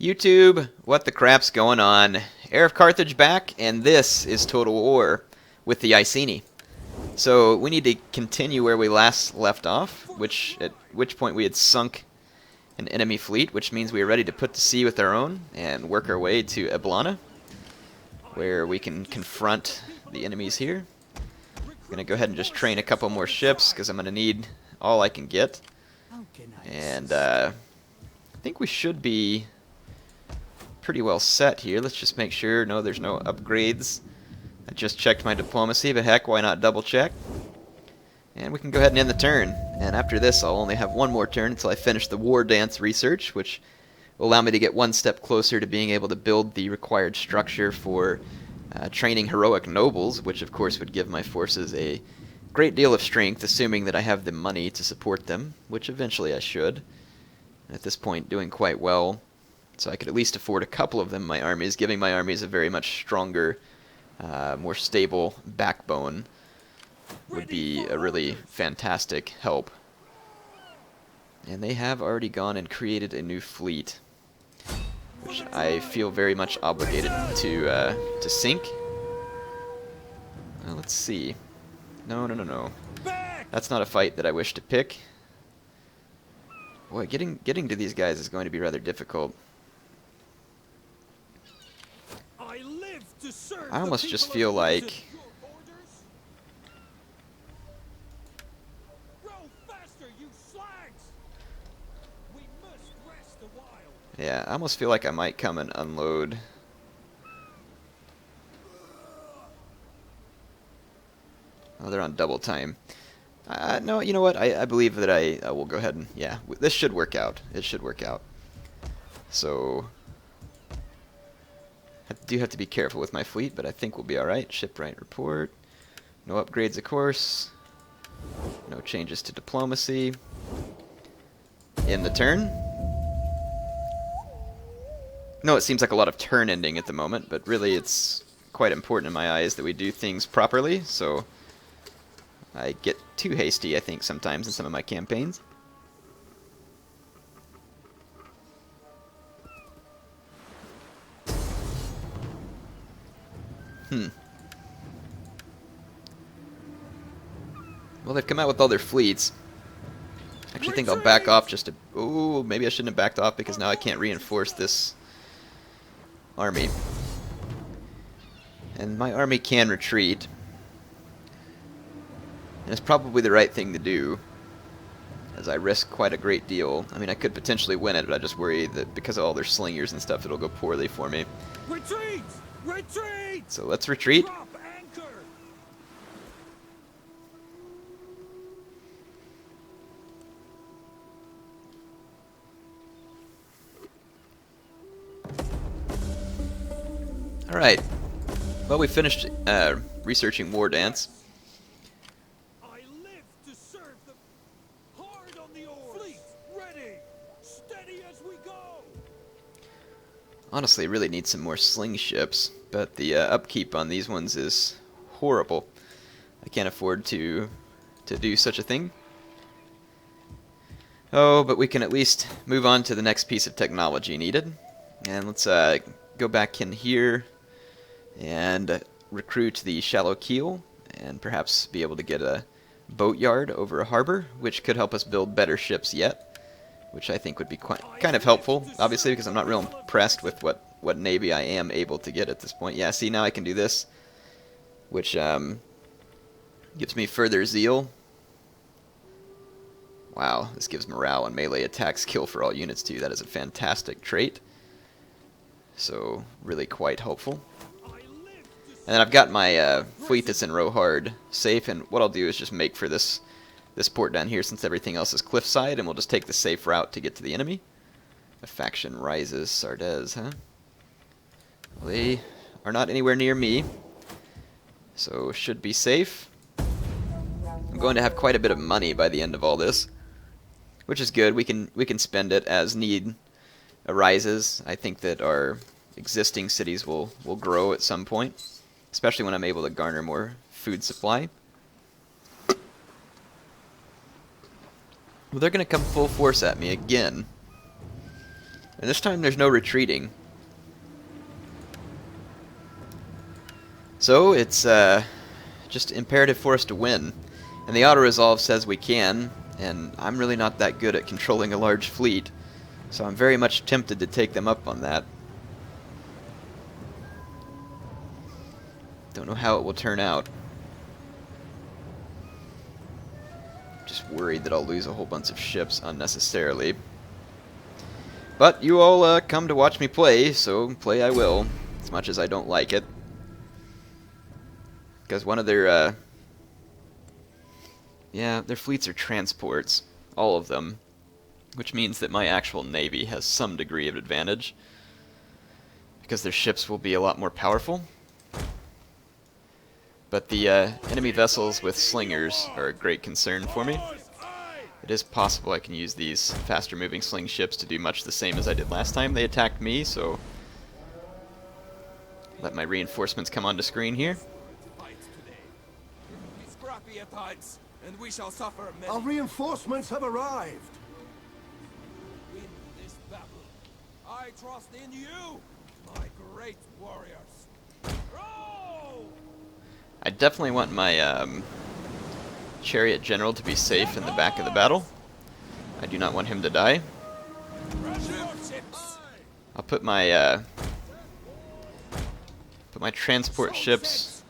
YouTube, what the crap's going on? Heir of Carthage back, and this is Total War with the Iceni. So we need to continue where we last left off, at which point we had sunk an enemy fleet, which means we are ready to put to sea with our own and work our way to Eblana, where we can confront the enemies here. I'm going to go ahead and just train a couple more ships, because I'm going to need all I can get. And I think we should be pretty well set here. Let's just make sure. No, there's no upgrades. I just checked my diplomacy, but heck, why not double check? And we can go ahead and end the turn. And after this, I'll only have one more turn until I finish the war dance research, which will allow me to get one step closer to being able to build the required structure for training heroic nobles, which of course would give my forces a great deal of strength, assuming that I have the money to support them, which eventually I should. At this point, doing quite well. So I could at least afford a couple of them in my armies, giving my armies a very much stronger, more stable backbone would be a really fantastic help. And they have already gone and created a new fleet, which I feel very much obligated to sink. Let's see. No. That's not a fight that I wish to pick. Boy, getting to these guys is going to be rather difficult. I almost just feel like I almost feel like I might come and unload. Oh, they're on double time. No, you know what? I believe that I will go ahead and, this should work out. It should work out. So I do have to be careful with my fleet, but I think we'll be alright. Shipwright report. No upgrades, of course. No changes to diplomacy. In the turn. No, it seems like a lot of turn ending at the moment, but really it's quite important in my eyes that we do things properly, so I get too hasty, I think, sometimes in some of my campaigns. Well, they've come out with all their fleets. I actually think I'll back off just to... Ooh, maybe I shouldn't have backed off because now I can't reinforce this army. And my army can retreat. And it's probably the right thing to do, as I risk quite a great deal. I mean, I could potentially win it, but I just worry that because of all their slingers and stuff, it'll go poorly for me. Retreat! Retreat! So let's retreat. Drop anchor! Alright. Well, we finished researching War Dance. I live to serve them. Hard on the oars. Fleet ready. Steady as we go. Honestly, really need some more sling ships, but the upkeep on these ones is horrible. I can't afford to do such a thing. Oh, but we can at least move on to the next piece of technology needed. And let's go back in here and recruit the shallow keel, and perhaps be able to get a boatyard over a harbor, which could help us build better ships yet, which I think would be kind of helpful, obviously, because I'm not real impressed with what navy I am able to get at this point. Yeah, see, now I can do this, which gives me further zeal. Wow, this gives morale and melee attacks kill for all units too. That is a fantastic trait. So, really quite helpful. And then I've got my fleet that's in Rohard safe, and what I'll do is just make for this port down here, since everything else is cliffside, and we'll just take the safe route to get to the enemy. A faction rises, Sardez, huh? Well, they are not anywhere near me, so should be safe. I'm going to have quite a bit of money by the end of all this, which is good. We can spend it as need arises. I think that our existing cities will grow at some point, especially when I'm able to garner more food supply. Well, they're going to come full force at me again. And this time there's no retreating. So it's just imperative for us to win. And the auto-resolve says we can, and I'm really not that good at controlling a large fleet, so I'm very much tempted to take them up on that. Don't know how it will turn out. Just worried that I'll lose a whole bunch of ships unnecessarily. But you all come to watch me play, so play I will, as much as I don't like it. Because one of their, yeah, their fleets are transports, all of them, which means that my actual navy has some degree of advantage, because their ships will be a lot more powerful. But the enemy vessels with slingers are a great concern for me. It is possible I can use these faster moving sling ships to do much the same as I did last time they attacked me, so let my reinforcements come onto screen here. And we shall suffer many. Our reinforcements have arrived. Win this battle. I trust in you, my great warriors. Row! I definitely want my chariot general to be safe in the back of the battle. I do not want him to die. I'll put my transport ships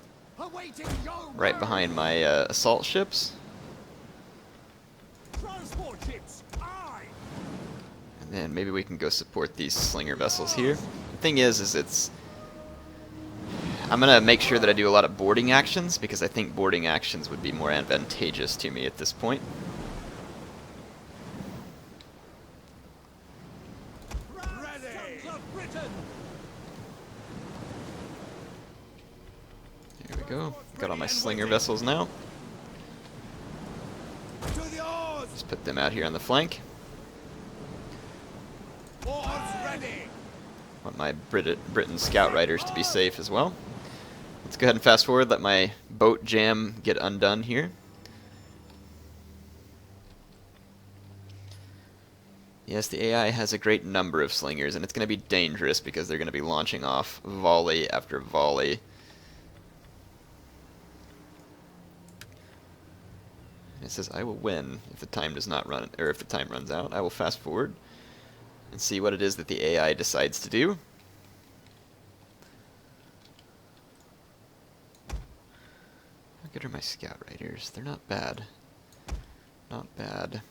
right behind my assault ships. And then maybe we can go support these slinger vessels here. The thing is I'm going to make sure that I do a lot of boarding actions, because I think boarding actions would be more advantageous to me at this point. There we go. Got all my slinger vessels now. Just put them out here on the flank. Want my Britain scout riders to be safe as well. Let's go ahead and fast forward, let my boat jam get undone here. Yes, the AI has a great number of slingers, and it's going to be dangerous because they're going to be launching off volley after volley. It says I will win if the time does not run, or if the time runs out. I will fast forward and see what it is that the AI decides to do. How good are my scout riders? They're not bad. Not bad.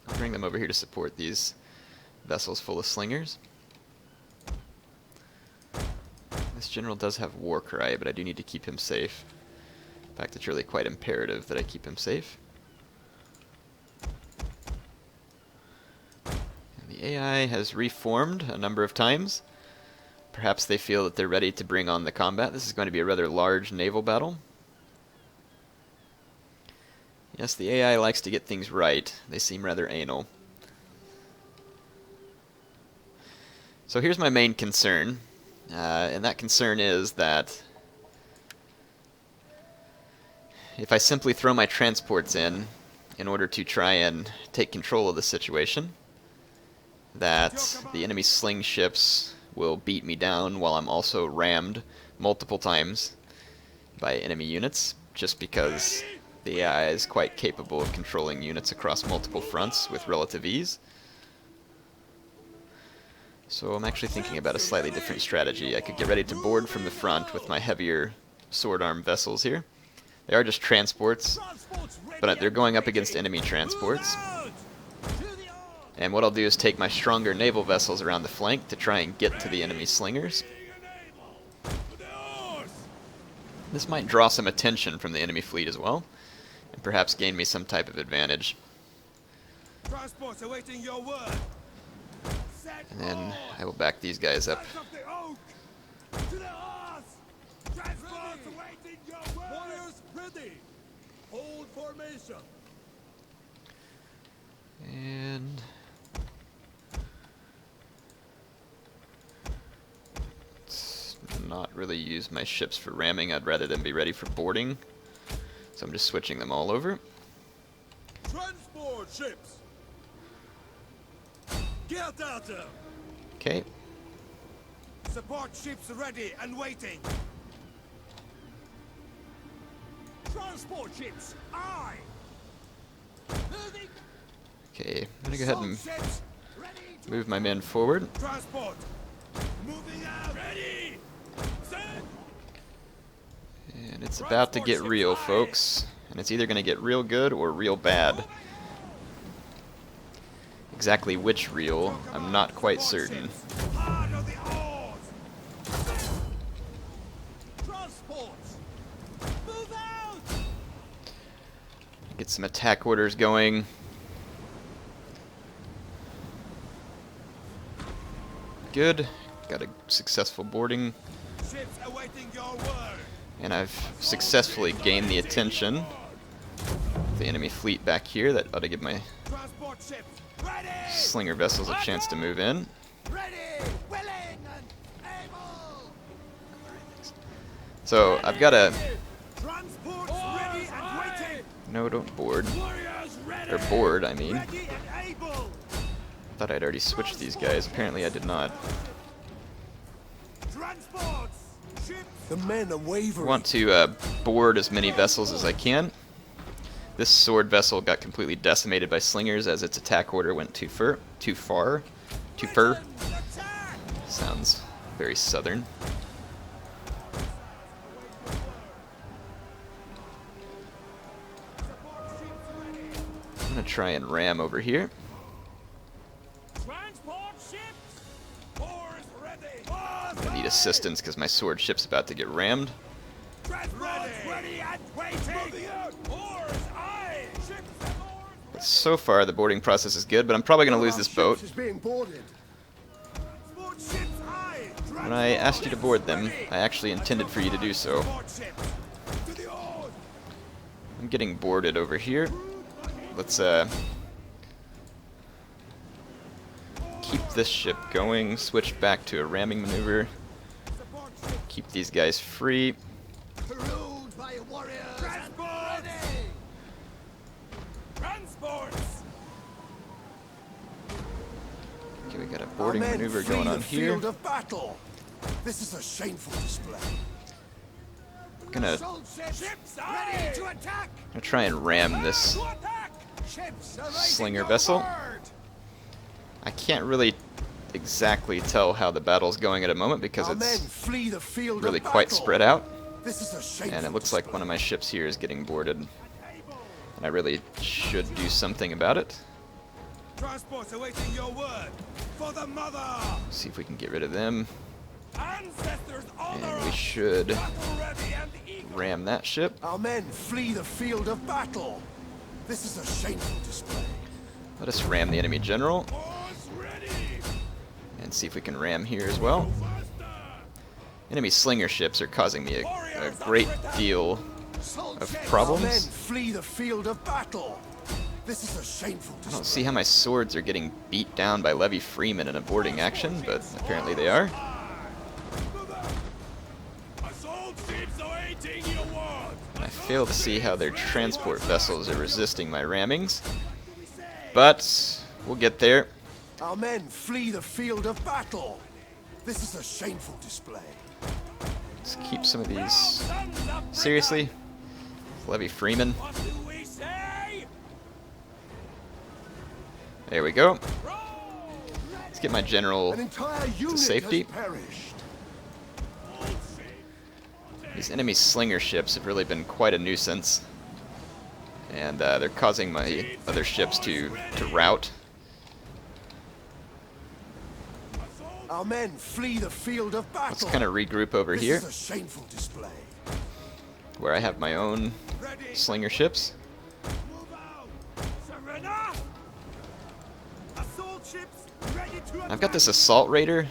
I'll bring them over here to support these vessels full of slingers. This general does have war cry, but I do need to keep him safe. In fact, it's really quite imperative that I keep him safe. And the AI has reformed a number of times. Perhaps they feel that they're ready to bring on the combat. This is going to be a rather large naval battle. Yes, the AI likes to get things right. They seem rather anal. So here's my main concern. And that concern is that if I simply throw my transports in order to try and take control of the situation, that the enemy sling ships will beat me down while I'm also rammed multiple times by enemy units, just because the AI is quite capable of controlling units across multiple fronts with relative ease. So I'm actually thinking about a slightly different strategy. I could get ready to board from the front with my heavier sword arm vessels here. They are just transports, but they're going up against enemy transports. And what I'll do is take my stronger naval vessels around the flank to try and get to the enemy slingers. This might draw some attention from the enemy fleet as well, and perhaps gain me some type of advantage. And then I will back these guys up. And let's not really use my ships for ramming. I'd rather them be ready for boarding. So I'm just switching them all over. Transport ships. Get at them. Okay. Support ships ready and waiting. Transport ships, aye. Moving. Okay, I'm gonna go ahead and Ships ready to move my men forward. transport. Moving out. Ready. Set. And it's about to get real, folks. And it's either gonna get real good or real bad. Exactly which real, I'm not quite certain. Hard on the oars. Transports. Move out. Get some attack orders going. Good. Got a successful boarding. Ships awaiting your word. And I've successfully gained the attention of the enemy fleet back here. That ought to give my Transport ships ready. slinger vessels a chance to move in. Ready, willing, and able. So I've got a... Transports ready and waiting. No, don't board. Warriors ready. Or board, I mean. Ready and able. Thought I'd already switched these guys. Apparently I did not. Transports. Ships. The men are I wavering. want to board as many vessels as I can. This sword vessel got completely decimated by slingers as its attack order went too far. Attack. Sounds very southern. I'm gonna try and ram over here. Transport ships. Oars ready. I need assistance because my sword ship's about to get rammed. Transports ready and waiting. Oars, aye. Ships and oars. But so far the boarding process is good, but I'm probably gonna lose this boat. Is being boarded. Transport ships high. When I asked you to board them, I actually intended for you to do so. Transport ships. To the oars. I'm getting boarded over here. Let's keep this ship going, switch back to a ramming maneuver, Support ships. keep these guys free. Ruled by warriors. Transports. Transports. Okay, we got a Our boarding men maneuver flee going the on here. field of battle. This is a shameful display. I'm gonna Assault ships aye. ready to attack. try and ram this To attack. Ships awaiting slinger your vessel. word. I can't really exactly tell how the battle's going at the moment because Our men it's flee the field really of quite battle. spread out. This is a shameful And it looks like one of my ships here is getting boarded. And I really should do something about it. Transports awaiting your word. For the mother. See if we can get rid of them. Ancestors honor And we us. should Battle ready and eager. ram that ship. Our men flee the field of battle. This is a shameful display. Let us ram the enemy general. Oars ready. And see if we can ram here as well. Faster. Enemy slinger ships are causing me a great deal of Our men problems. flee the field of battle. This is a shameful I display. don't see how my swords are getting beat down by Levy Freeman in a boarding action, but apparently they are. Assault ships awaiting your word. I fail to see how their transport vessels are resisting my rammings. But we'll get there. Our men flee the field of battle. This is a shameful display. Let's keep some of these. Sons of Seriously? Levy Freeman. What do we say? There we go. Roll. Let's get my general An entire unit safety. has perished. These enemy slinger ships have really been quite a nuisance. And they're causing my other ships to rout. Our men flee the field of battle. Let's kind of regroup over This here, is a shameful display. where I have my own Ready. slinger ships. Move out. Surrender. Assault ships ready to I've got this assault raider.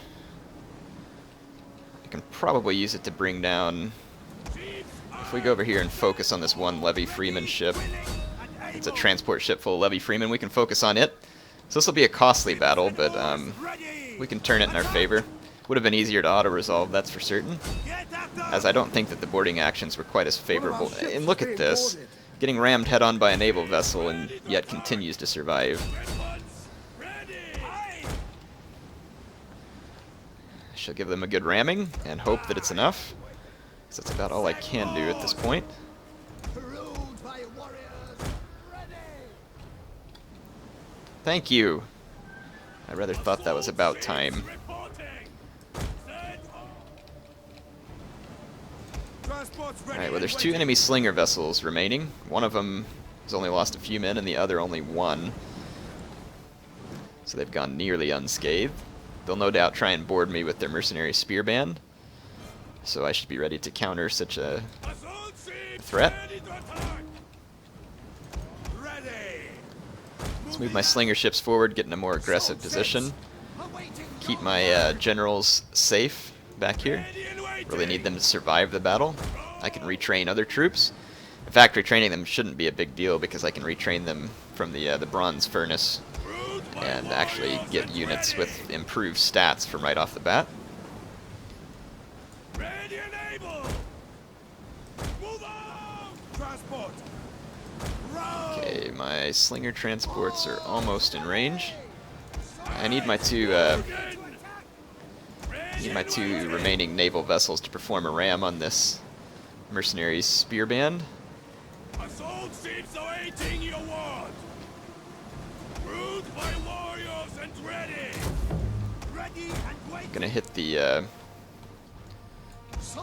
I can probably use it to bring down. If we go over here and focus on this one Levy Freeman ship, it's a transport ship full of Levy Freeman. We can focus on it. So this will be a costly battle, but we can turn it in our favor. Would have been easier to auto-resolve, that's for certain, as I don't think that the boarding actions were quite as favorable. And look at this, getting rammed head-on by a naval vessel and yet continues to survive. Shall give them a good ramming and hope that it's enough, because that's about all I can do at this point. Ruled by warriors. Ready. Thank you. I rather thought that was about time. Alright, well there's 2 enemy slinger vessels remaining. One of them has only lost a few men and the other only 1. So they've gone nearly unscathed. They'll no doubt try and board me with their mercenary spear band. So I should be ready to counter such a threat. Let's move my slinger ships forward, get in a more aggressive position. Keep my generals safe back here. Really need them to survive the battle. I can retrain other troops. In fact, retraining them shouldn't be a big deal because I can retrain them from the bronze furnace and actually get units with improved stats from right off the bat. Okay, my slinger transports are almost in range. I need my two remaining naval vessels to perform a ram on this mercenary spear band. Assault ships awaiting your word. Ruled by warriors and ready. Ready and waiting. Gonna hit the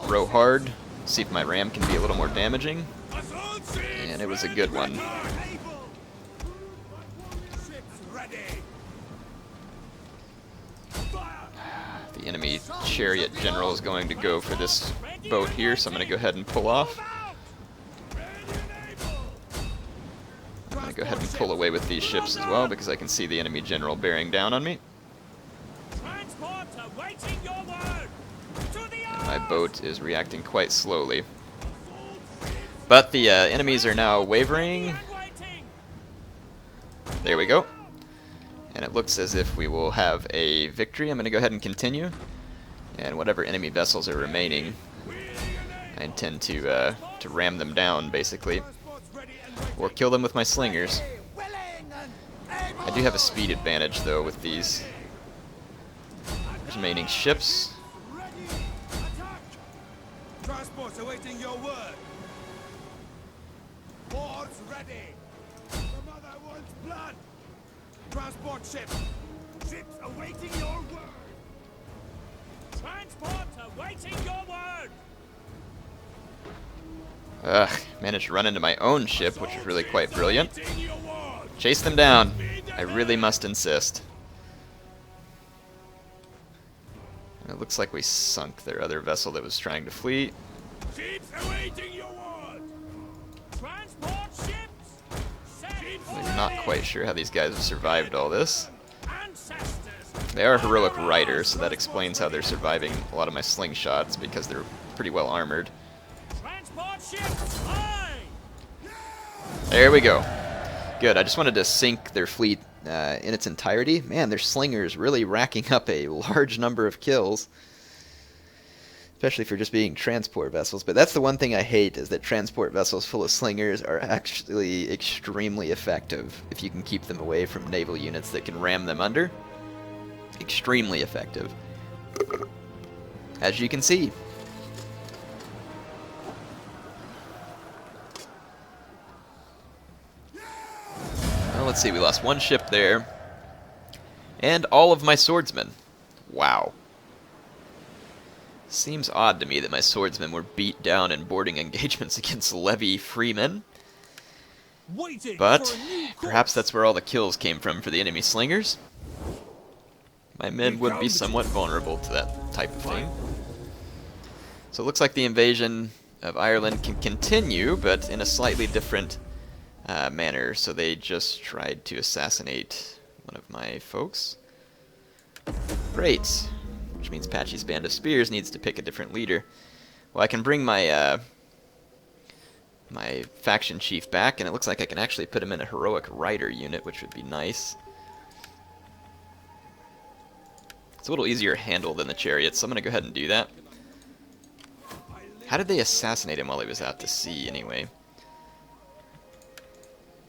row hard, see if my ram can be a little more damaging. And it was a good one. The enemy chariot general is going to go for this boat here, so I'm going to go ahead and pull off. I'm going to go ahead and pull away with these ships as well, because I can see the enemy general bearing down on me. And my boat is reacting quite slowly. But the enemies are now wavering. There we go. And it looks as if we will have a victory. I'm going to go ahead and continue. And whatever enemy vessels are remaining, I intend to ram them down, basically. Or kill them with my slingers. I do have a speed advantage, though, with these remaining ships. Transports awaiting your word. Boards ready. The mother wants blood. Transport ships. Ships awaiting your word. Transport awaiting your word. Ugh, managed to run into my own ship, which is really quite brilliant. Chase them down. I really must insist. It looks like we sunk their other vessel that was trying to flee. Ships awaiting your word. Transport ships. I'm not quite sure how these guys have survived all this. They are heroic riders, so that explains how they're surviving a lot of my slingshots, because they're pretty well armored. There we go. Good, I just wanted to sink their fleet in its entirety. Man, their slingers really racking up a large number of kills. Especially for just being transport vessels. But that's the one thing I hate, is that transport vessels full of slingers are actually extremely effective if you can keep them away from naval units that can ram them under. Extremely effective. As you can see. Well, let's see, we lost one ship there. And all of my swordsmen. Wow. Seems odd to me that my swordsmen were beat down in boarding engagements against levy freemen. But perhaps that's where all the kills came from for the enemy slingers. My men would be somewhat vulnerable to that type of thing. So it looks like the invasion of Ireland can continue, but in a slightly different manner. So they just tried to assassinate one of my folks. Great. Which means Patchy's Band of Spears needs to pick a different leader. Well, I can bring my my faction chief back, and it looks like I can actually put him in a heroic rider unit, which would be nice. It's a little easier to handle than the chariots, so I'm going to go ahead and do that. How did they assassinate him while he was out to sea, anyway?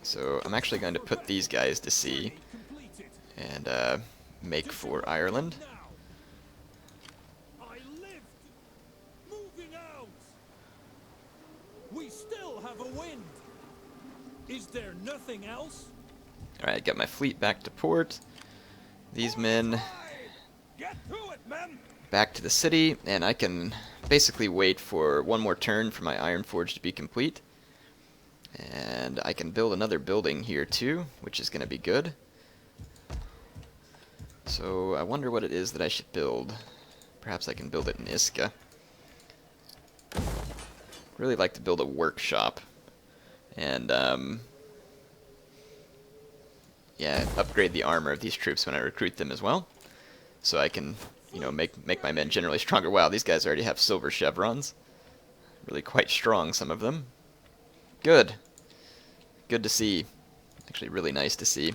So I'm actually going to put these guys to sea and make for Ireland. Is there nothing else? Alright, got my fleet back to port. These men Get to it, men! back to the city, and I can basically wait for one more turn for my Iron Forge to be complete. And I can build another building here too, which is going to be good. So I wonder what it is that I should build. Perhaps I can build it in Iska. Really like to build a workshop. And yeah, upgrade the armor of these troops when I recruit them as well. So I can, you know, make my men generally stronger. Wow, these guys already have silver chevrons. Really quite strong, some of them. Good. Good to see. Actually, really nice to see.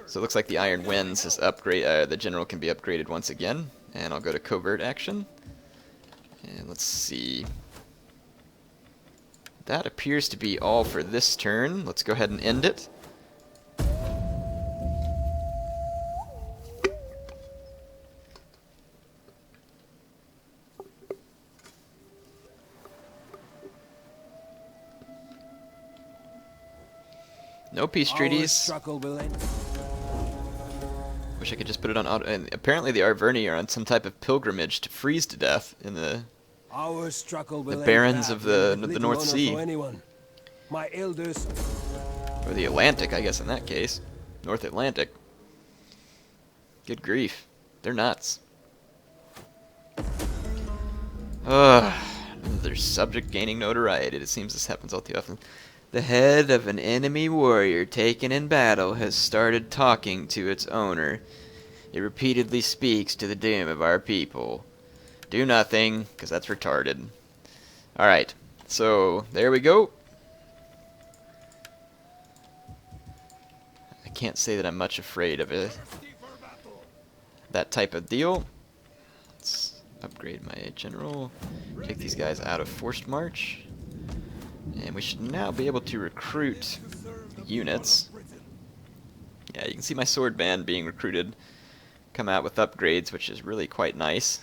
So it looks like the Iron Winds is upgrade. The general can be upgraded once again. And I'll go to covert action. And let's see. That appears to be all for this turn. Let's go ahead and end it. No peace treaties. Wish I could just put it on auto. And apparently the Arverni are on some type of pilgrimage to freeze to death in the barrens of the North Sea. My elders. Or the Atlantic, I guess in that case. North Atlantic. Good grief. They're nuts. Another subject gaining notoriety. It seems this happens all too often. The head of an enemy warrior taken in battle has started talking to its owner. It repeatedly speaks to the doom of our people. Do nothing, because that's retarded. Alright, so there we go. I can't say that I'm much afraid of that type of deal. Let's upgrade my general. Take these guys out of forced march. And we should now be able to recruit units. Yeah, you can see my sword band being recruited. Come out with upgrades, which is really quite nice.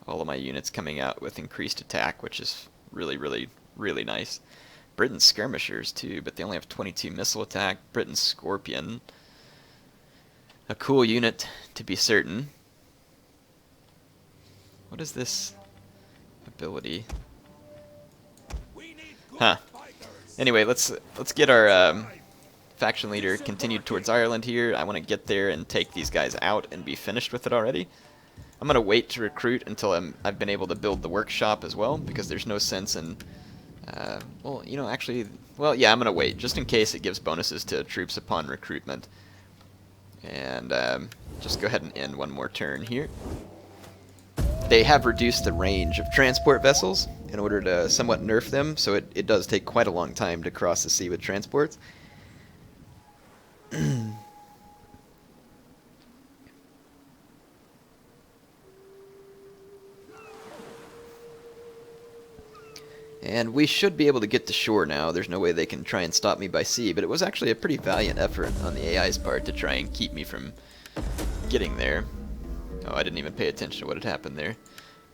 All of my units coming out with increased attack, which is really, really, really nice. Britain's skirmishers too, but they only have 22 missile attack. Britain's Scorpion. A cool unit, to be certain. What is this ability? Huh. Anyway, let's get our faction leader continued towards Ireland here. I want to get there and take these guys out and be finished with it already. I'm going to wait to recruit until I've been able to build the workshop as well, because there's no sense in... well, you know, actually... Well, yeah, I'm going to wait, just in case it gives bonuses to troops upon recruitment. And just go ahead and end one more turn here. They have reduced the range of transport vessels in order to somewhat nerf them, so it does take quite a long time to cross the sea with transports. And we should be able to get to shore now. There's no way they can try and stop me by sea, but it was actually a pretty valiant effort on the AI's part to try and keep me from getting there. Oh, I didn't even pay attention to what had happened there.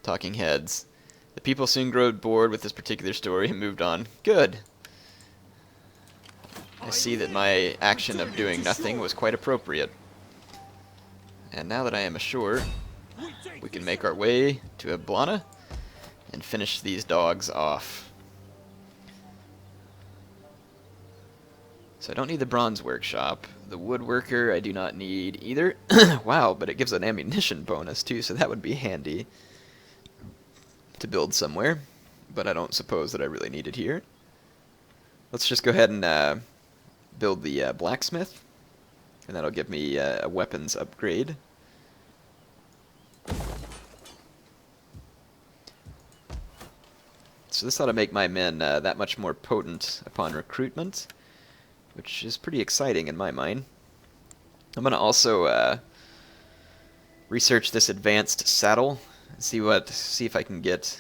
Talking heads. The people soon grew bored with this particular story and moved on. Good. I see that my action of doing nothing was quite appropriate. And now that I am ashore, we can make our way to Ablana and finish these dogs off. So I don't need the bronze workshop. The woodworker I do not need either. Wow, but it gives an ammunition bonus too, so that would be handy to build somewhere. But I don't suppose that I really need it here. Let's just go ahead and build the blacksmith, and that'll give me a weapons upgrade. So this ought to make my men that much more potent upon recruitment, which is pretty exciting in my mind. I'm going to also research this advanced saddle and see if I can get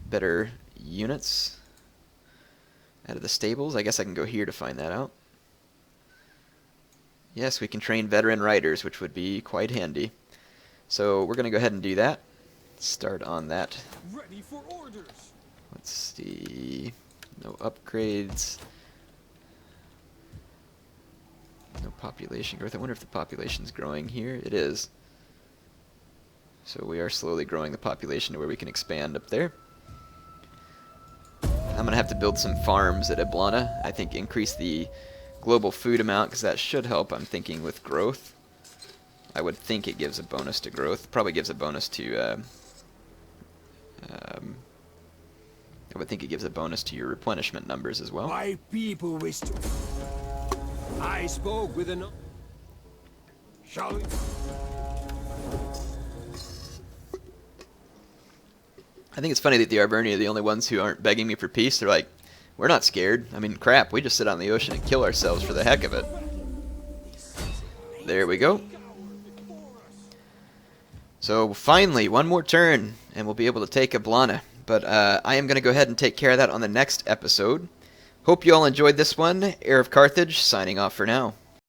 better units out of the stables. I guess I can go here to find that out. Yes, we can train veteran riders, which would be quite handy. So we're going to go ahead and do that. Start on that. Ready for orders. Let's see. No upgrades. No population growth. I wonder if the population's growing here. It is. So we are slowly growing the population to where we can expand up there. I'm going to have to build some farms at Eblana. I think increase the global food amount, because that should help, I'm thinking, with growth. I would think it gives a bonus to growth. Probably gives a bonus to... I would think it gives a bonus to your replenishment numbers as well. My people wish to... I spoke with an... Shall we? I think it's funny that the Arverni are the only ones who aren't begging me for peace. They're like, we're not scared. I mean, crap, we just sit on the ocean and kill ourselves for the heck of it. There we go. So finally, one more turn, and we'll be able to take Eblana. But I am going to go ahead and take care of that on the next episode. Hope you all enjoyed this one. Heir of Carthage, signing off for now.